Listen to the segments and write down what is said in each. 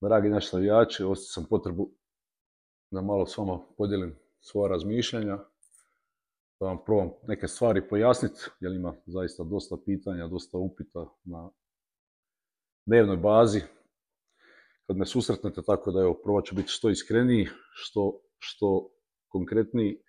Dragi naši navijači, osjetio sam potrebu da malo s vama podijelim svoja razmišljanja, da vam probam neke stvari pojasniti, jer ima zaista dosta pitanja, dosta upita na dnevnoj bazi. Kad me susretnete, tako da evo, probat ću biti što iskreniji, što konkretniji,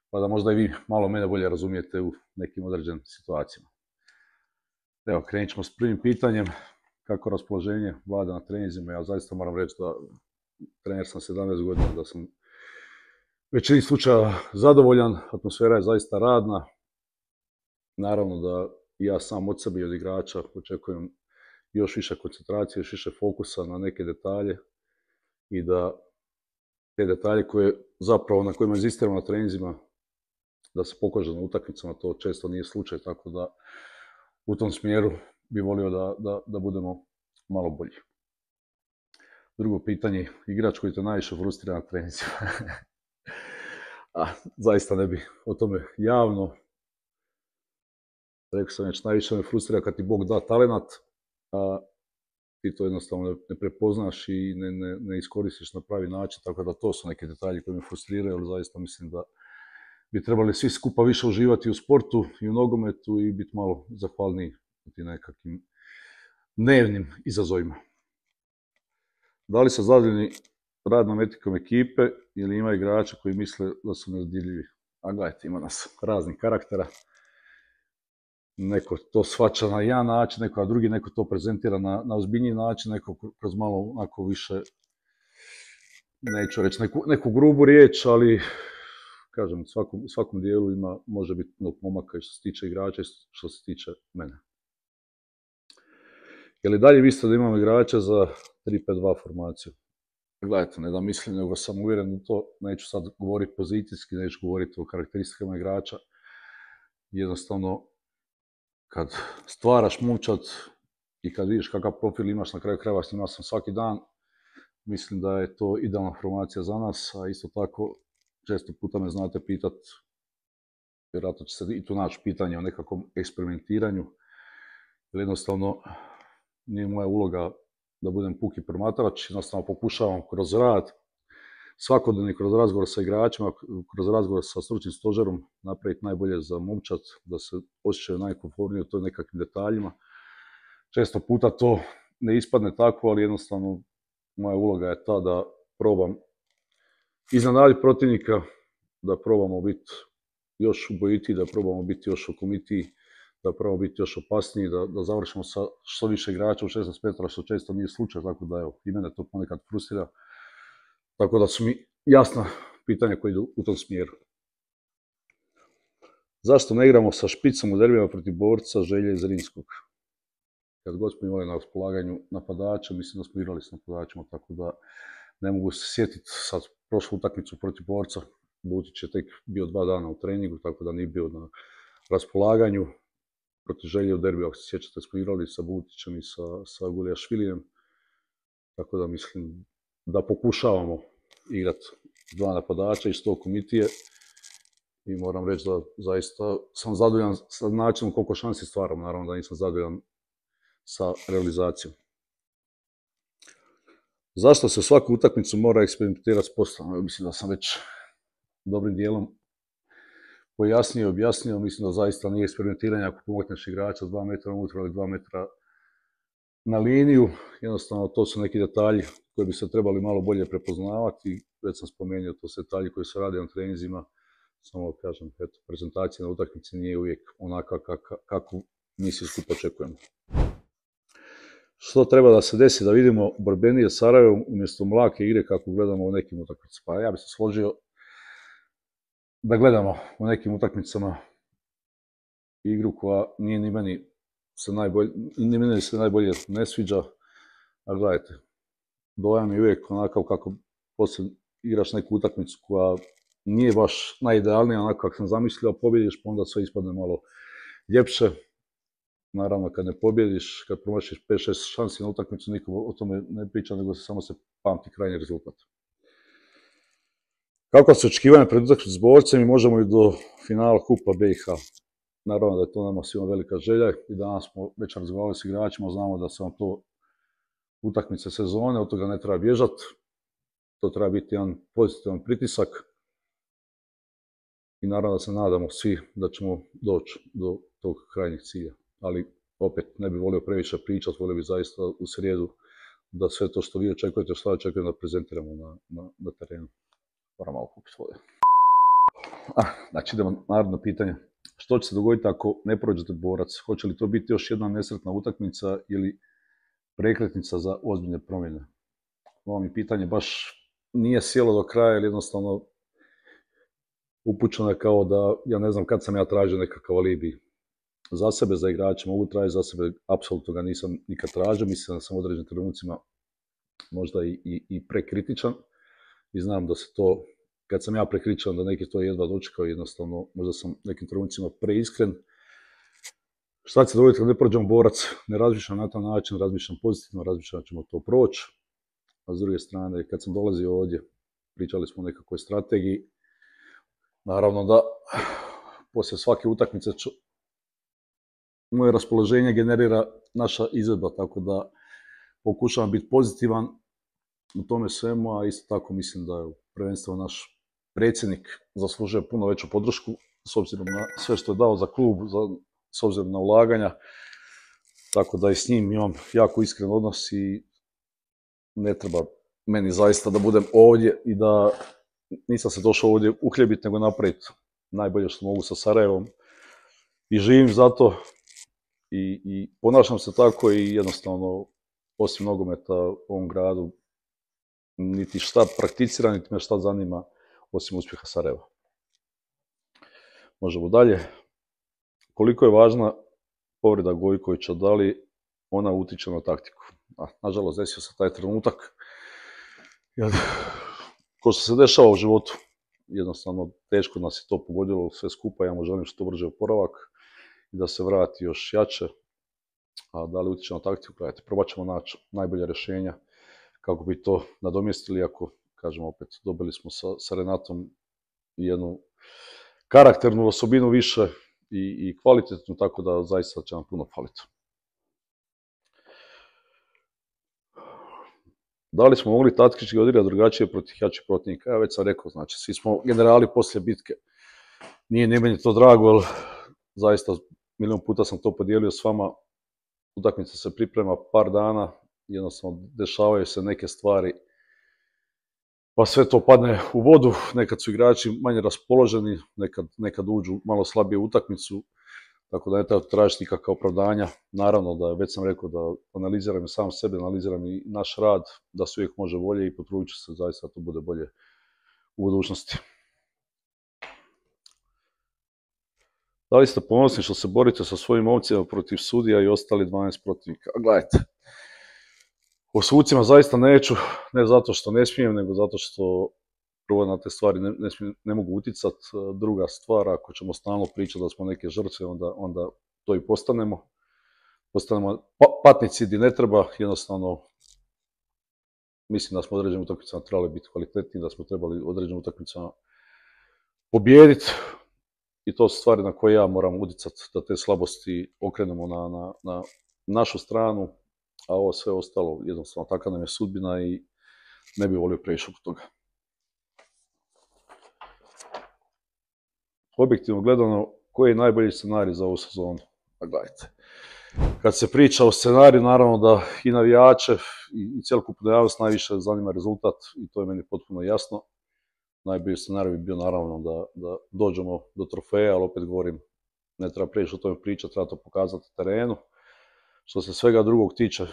pa da možda i vi malo mene bolje razumijete u nekim određenim situacijama. Evo, krenut ćemo s prvim pitanjem. Kako raspoloženje vlada na treninzima? Ja zaista moram reći da trener sam 17 godina, da sam većini slučaja zadovoljan, atmosfera je zaista radna. Naravno da ja sam od sebe i od igrača očekujem još više koncentracije, još više fokusa na neke detalje i da te detalje na kojima inzistiramo na treninzima, da se pokaže na utakmicama, to često nije slučaj, tako da u tom smjeru bi volio da budemo malo bolji. Drugo pitanje, igrač koji te najviše frustrira na treninzima. Zaista ne bi o tome javno. Rekao sam već, najviše me frustrira kad ti Bog da talenat, a ti to jednostavno ne prepoznaš i ne iskoristiš na pravi način, tako da to su neki detalji koji me frustriraju, ali zaista mislim da bi trebali svi skupa više uživati u sportu i u nogometu i biti malo zahvalniji u tim nekakvim dnevnim izazovima. Da li su zadovoljni radnom etikom ekipe ili ima igrača koji misle da su nedodirljivi? A gledajte, ima nas raznih karaktera. Neko to shvaća na jedan način, neko na drugi, neko to prezentira na ozbiljniji način, neko kroz malo onako više, neću reći neku grubu riječ, ali kažem, u svakom dijelu može biti puno pomaka i što se tiče igrača i što se tiče mene. Je li dalje mislite da imamo igrača za 3-5-2 formaciju? Gledajte, ne da mislim, nego sam uvjeren u to, neću sad govoriti pozicijski, neću govoriti o karakteristikama igrača. Jednostavno, kad stvaraš momčad i kad vidiš kakav profil imaš, na kraju krajeva s njima sam svaki dan, mislim da je to idealna formacija za nas, a isto tako često puta me znate pitat, vjerojatno će se i tu naći pitanje o nekakvom eksperimentiranju, jer jednostavno nije moja uloga da budem puki promatrač, jednostavno pokušavam kroz rad, svakodnevni kroz razgovor sa igračima, kroz razgovor sa stručnim stožerom napraviti najbolje za momčad, da se osjećaju najkomfortnije u toj nekakvim detaljima. Često puta to ne ispadne tako, ali jednostavno moja uloga je ta da probam iznenaditi protivnika, da probamo biti još ubojitiji, da probamo biti još okomitiji, da probamo biti još opasniji, da završimo sa što više igrača u 16 metara, što često nije slučaj, tako da evo, i mene to ponekad frustrira. Tako da su mi jasna pitanja koja idu u tom smjeru. Zašto ne igramo sa špicom u derbijama protiv Borca, Želje i Zrinskog? Kad god smo imali na raspolaganju napadača, mislim da smo igrali s napadačima, tako da ne mogu se sjetiti sad prošlu utakmicu protiv Borca. Butić je tek bio 2 dana u treningu, tako da nije bio na raspolaganju. Protiv Želje u derbiju, ako se sjećate, smo igrali sa Butićem i sa Gulijašvilijem, tako da mislim da pokušavamo igrati 2 napadača iz tog komitije i moram reći da zaista sam zadovoljan sa načinom koliko šansi stvaramo, naravno da nisam zadovoljan sa realizacijom. Zašto se svaku utakmicu mora eksperimentirati s postavom? Mislim da sam već dobrim dijelom pojasnio i objasnio, mislim da zaista nije eksperimentiranje ako pomogneš igrača 2 metra unutra ili 2 metra na liniju, jednostavno to su neki detalji koji bi se trebali malo bolje prepoznavati, već sam spomenuo, to su detalji koji se rade na treninzima, samo kažem, eto, prezentacija na utakmici nije uvijek onaka kako mi svi skupa očekujemo. Što treba da se desi da vidimo borbenije Sarajevo umjesto mlake igre kako gledamo u nekim utakmicama? Pa ja bih se složio da gledamo u nekim utakmicama igru koja nije ni meni se najbolje ne sviđa, a gledajte, dojam je uvijek onakav kako poslije igraš neku utakmicu koja nije baš najidealnija, onako kako sam zamislio, pobjediš pa onda sve ispadne malo ljepše. Naravno, kad ne pobjediš, kad promašiš 5-6 šansi na utakmicu, niko o tome ne priča, nego samo se pamti krajnji rezultat. Kako su očekivanja pred utakmicom s Borcem i možemo i do finala Kupa BiH? Naravno da je to nama svima velika želja i danas smo već razgovarali s igračima, znamo da se vam to utakmice sezone, od toga ne treba bježati, to treba biti jedan pozitivan pritisak i naravno da se nadamo svi da ćemo doći do tog krajnjeg cilja. Ali opet ne bi volio previše pričati, volio bi zaista u srijedu da sve to što vi očekujete, što ja očekujem da prezentiramo na terenu. Moram malo popiti vode. Znači idemo naredno pitanje. Što će se dogoditi ako ne prođete Borac? Hoće li to biti još jedna nesretna utakmica ili prekretnica za ozbiljne promjene? Ovo mi pitanje baš nije sjelo do kraja, jer jednostavno upućeno je kao da ja ne znam kad sam ja tražio nekakav alibi za sebe, za igrače, mogu tražiti za sebe, apsolutno ga nisam nikad tražio, mislim da sam u određenim trenucima možda i prekritičan i znam da se to, kad sam ja prekritičan, da neki to jedva dočekao, jednostavno možda sam nekim trenucima preiskren. Šta će se dogoditi kad ne prođemo Borac? Ne razmišljam na taj način, razmišljam pozitivno, razmišljam da ćemo to proći. A s druge strane, kad sam dolazio ovdje, pričali smo o nekakvoj strategiji. Naravno da poslije svake utakmice moje raspoloženje generira naša izvedba, tako da pokušavam biti pozitivan u tome svemu, a isto tako mislim da je prvenstveno naš predsjednik zaslužuje puno veću podršku s obzirom na sve što je dao za klub, s obzirom na ulaganja, tako da i s njim imam jako iskren odnos i ne treba meni zaista da budem ovdje i da nisam se došao ovdje uhljebiti, nego napraviti najbolje što mogu sa Sarajevom i živim za to i ponašam se tako i jednostavno osim nogometa u ovom gradu niti šta prakticiram, niti me šta zanima osim uspjeha Sarajeva. Možemo dalje. Koliko je važna povreda Gojkovića, da li ona utiče na taktiku? Nažalost, desio se taj trenutak. Ko što se dešava u životu, jednostavno teško nas je to pogodilo sve skupa, ja mu želim što brže oporavak i da se vrati još jače. A da li utiče na taktiku? Gledajte, probat ćemo naći najbolja rješenja kako bi to nadomjestili, ako, kažem opet, dobili smo sa Renatom jednu karakternu osobinu više i kvalitetnu, tako da zaista će nam puno faliti. Da li smo mogli taktički odigrati drugačije protiv jačih protivnika? Ja već sam rekao, znači, svi smo generali poslije bitke. Nije meni to drago, ali zaista milion puta sam to podijelio s vama. Utakmica se priprema par dana, jednostavno dešavaju se neke stvari, pa sve to padne u vodu. Nekad su igrači manje raspoloženi, nekad uđu malo slabije u utakmicu, tako da ne treba tražiti nikakva opravdanja. Naravno da već sam rekao da analiziram i sam sebe, analiziram i naš rad, da se uvijek može bolje i potrudit ću se zaista da to bude bolje u budućnosti. Da li ste ponosni što se borite sa svojim ovcima protiv sudija i ostali 12 protivnika? Gledajte, o sucima zaista neću, ne zato što ne smijem, nego zato što prvo na te stvari ne mogu utjecati. Druga stvar, ako ćemo stalno pričati da smo neke žrtve, onda to i postanemo. Postanemo patnici gdje ne treba, jednostavno mislim da smo određenim utakmicama trebali biti kvalitetniji, da smo trebali određenim utakmicama pobijediti. I to su stvari na koje ja moram utjecati, da te slabosti okrenemo na našu stranu, a ovo sve ostalo, jednostavno takva nam je sudbina i ne bi volio previše oko toga. Objektivno gledano, koji je najbolji scenarij za ovu sezonu? Pa gledajte, kad se priča o scenariju, naravno da i navijače i cjelokupnu javnost najviše zanima rezultat i to je meni potpuno jasno. Najbolji scenarij bi bio naravno da dođemo do trofeja, ali opet govorim, ne treba previše o tome pričati, treba to pokazati na terenu. Što se svega drugog tiče,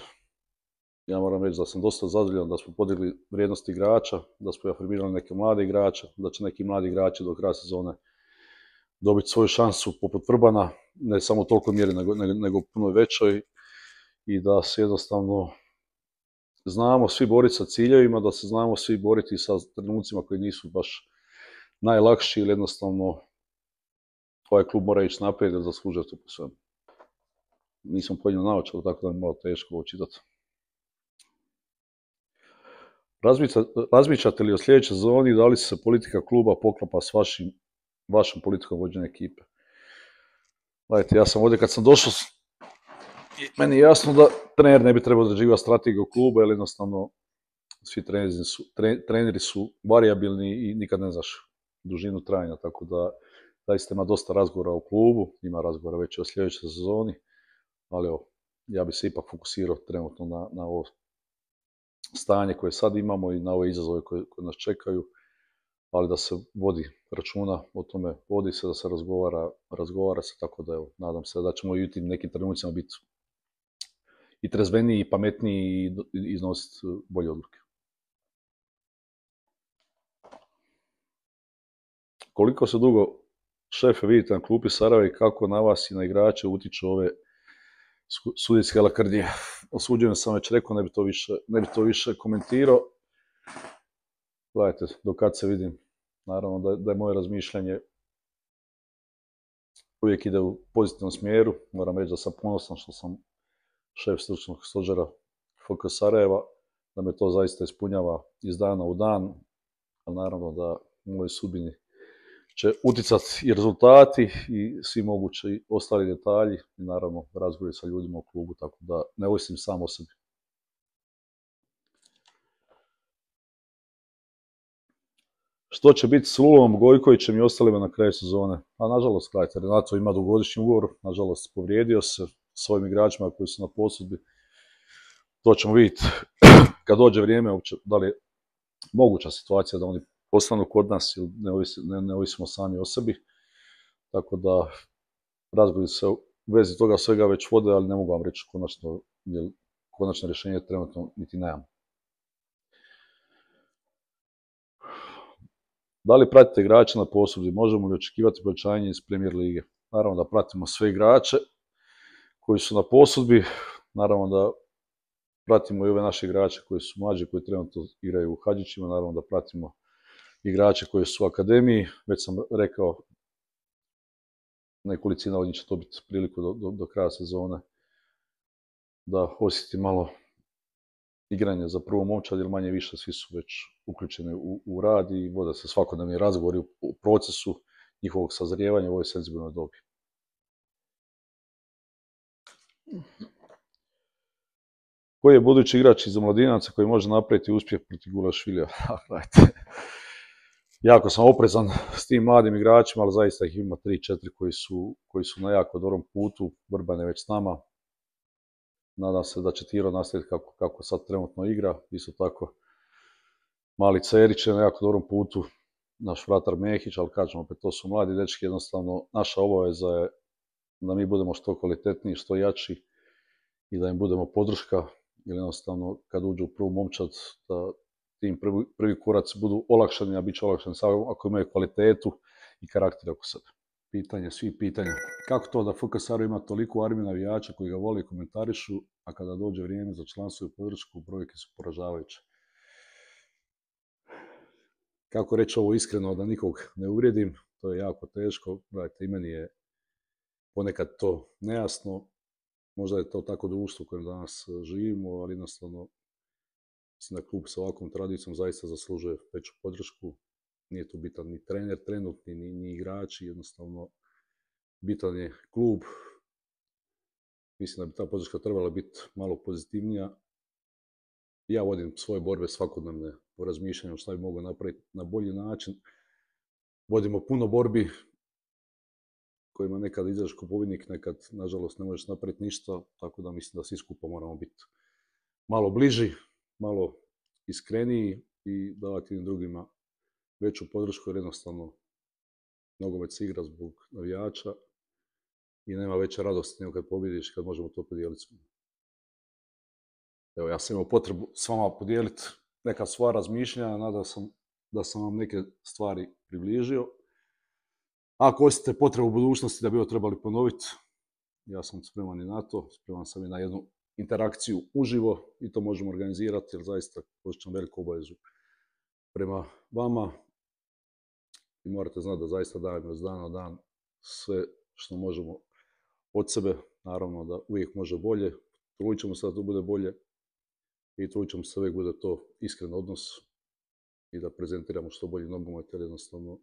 ja moram reći da sam dosta zadovoljan da smo podigli vrijednost igrača, da smo afirmirali neke mlade igrače, da će neki mladi igrači do kraja sezone dobiti svoju šansu poput Vrbana, ne samo toliko mjeri nego puno većoj i da se jednostavno znamo svi boriti sa ciljevima, da se znamo svi boriti sa trenucima koji nisu baš najlakši ili jednostavno ovaj klub mora ići naprijed jer zaslužuje to po svemu. Nisam pojedino naočao, tako da mi je malo teško ovo čitati. Razmišljate li o sljedećoj sezoni, da li se politika kluba poklapa s vašom politikom vođenja ekipe? Gledajte, ja sam ovdje kad sam došao, Meni je jasno da trener ne bi trebao određivati strategiju kluba, jer jednostavno svi treneri su varijabilni i nikad ne znaš dužinu trajanja, tako da zaista ima dosta razgovora u klubu, ima razgovora već o sljedećoj sezoni, ali evo, ja bi se ipak fokusirao trenutno na ovo stanje koje sad imamo i na ove izazove koje nas čekaju, ali da se vodi računa o tome, vodi se da se razgovara se, tako da evo, nadam se da ćemo i u tim nekim trenucima biti i trezveniji, i pametniji i iznositi bolje odluke. Koliko se dugo, šefe, vidite na klupi Sarajeva i kako na vas i na igrače utiču ove sudijske lakrdije? Osuđujem sam već rekao, ne bi to više komentirao. Gledajte, do kad se vidim, naravno da je moje razmišljanje uvijek ide u pozitivnom smjeru. Moram reći da sam ponosan što sam šef stručnog stožera FK Sarajeva, da me to zaista ispunjava iz dana u dan, ali naravno da u mojoj sudbini će uticati i rezultati i svi mogući ostali detalji i naravno razgovori sa ljudima u klubu, tako da ne ovisim sam o sebi. Što će biti s Lulom, Gojkovićem i ostalima na kraju sezone? A nažalost, gledajte, Renato ima dugogodišnji ugovor, nažalost povrijedio se s ovim igračima koji su na posudbi. To ćemo vidjeti kad dođe vrijeme, uopće, da li je moguća situacija da oni ostanu kod nas ili ne ovisimo sami o sebi. Tako da razgovori se u vezi toga svega već vode, ali ne mogu vam reći konačno, jer konačno rješenje trenutno niti nemamo. Da li pratite igrače na posudbi? Možemo li očekivati povećanje iz Premier lige? Naravno da pratimo sve igrače koji su na posudbi, naravno da pratimo i ove naše igrače koji su mlađi, koji trenutno igraju u Hadžićima, naravno da pratimo igrače koji su u akademiji. Već sam rekao, nekolicina od njih će dobiti priliku do kraja sezone da osjeti malo igranje za prvu momčad, jer manje više svi su već uključeni u rad i vode se svakodnevni razgovori u procesu njihovog sazrijevanja u ovoj senzibilnoj dobi. Koji je budući igrač iz Omladinaca koji može napraviti uspjeh protiv Gulašvilija? Jako sam oprezan s tim mladim igračima, ali zaista ih ima 3-4 koji su na jako dobrom putu. Vrban je već s nama. Nadam se da će Tiro nastaviti kako sad trenutno igra. Isto tako, mali Cerić je na jako dobrom putu. Naš vratar Mehić, ali kažem opet, to su mladi dečki. Jednostavno, naša obaveza je da mi budemo što kvalitetniji, što jači i da im budemo podrška. Jer jednostavno, kad uđu u prvu momčad, da tim prvi koraci budu olakšani, a bit će olakšani samo ako imaju kvalitetu i karakter oko sebe. Pitanje, svi pitanja. Kako to da FK Sarajevo ima toliko armiju navijača koji ga vole i komentarišu, a kada dođe vrijeme za članstvo i podršku, brojke su poražavajuće? Kako reći ovo iskreno, da nikog ne uvrijedim, to je jako teško. Gledajte, i meni je ponekad to nejasno. Možda je to tako društvo u kojem danas živimo, ali jednostavno mislim da klub sa ovakvom tradicijom zaista zaslužuje veću podršku. Nije tu bitan ni trener trenutni, ni igrači, jednostavno bitan je klub. Mislim da bi ta podrška trebala biti malo pozitivnija. Ja vodim svoje borbe svakodnevne po razmišljanju šta bi mogao napraviti na bolji način. Vodimo puno borbi kojima nekad izađeš kao pobjednik, nekad nažalost ne možeš napraviti ništa, tako da mislim da svi skupa moramo biti malo bliži, malo iskreniji i davati jednim drugima veću podršku, jer jednostavno nogomet se igra zbog navijača i nema veće radosti nego kad pobjediš, kad možemo to podijeliti s vama. Evo, ja sam imao potrebu s vama podijeliti neka svoja razmišljanja, nadam sam da sam vam neke stvari približio. Ako osjetite potrebu u budućnosti da bi ovo trebali ponoviti, ja sam spreman i na to, spreman sam i na jednu interakciju uživo i to možemo organizirati, jer zaista osjećam veliku obavezu prema vama i morate znati da zaista dajemo iz dana na dan sve što možemo od sebe. Naravno da uvijek može bolje, trudit ćemo se da to bude bolje i trudit ćemo se da uvijek bude to iskren odnos i da prezentiramo što bolji nogomet, jer jednostavno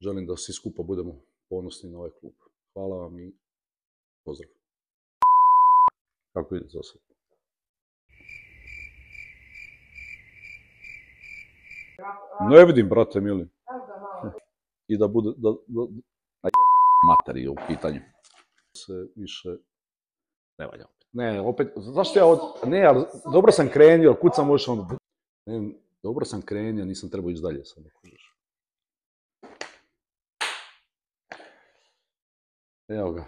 želim da svi skupa budemo ponosni na ovaj klub. Hvala vam i pozdrav. Kako ide za sad? Ne vidim, brate mili. I da bude, a materi je u pitanju. Se više, ne valja opet. Ne, opet, zašto ja ne, ali dobro sam krenio, kud sam možeš onda, ne, dobro sam krenio, nisam trebao ići dalje sad. Evo ga,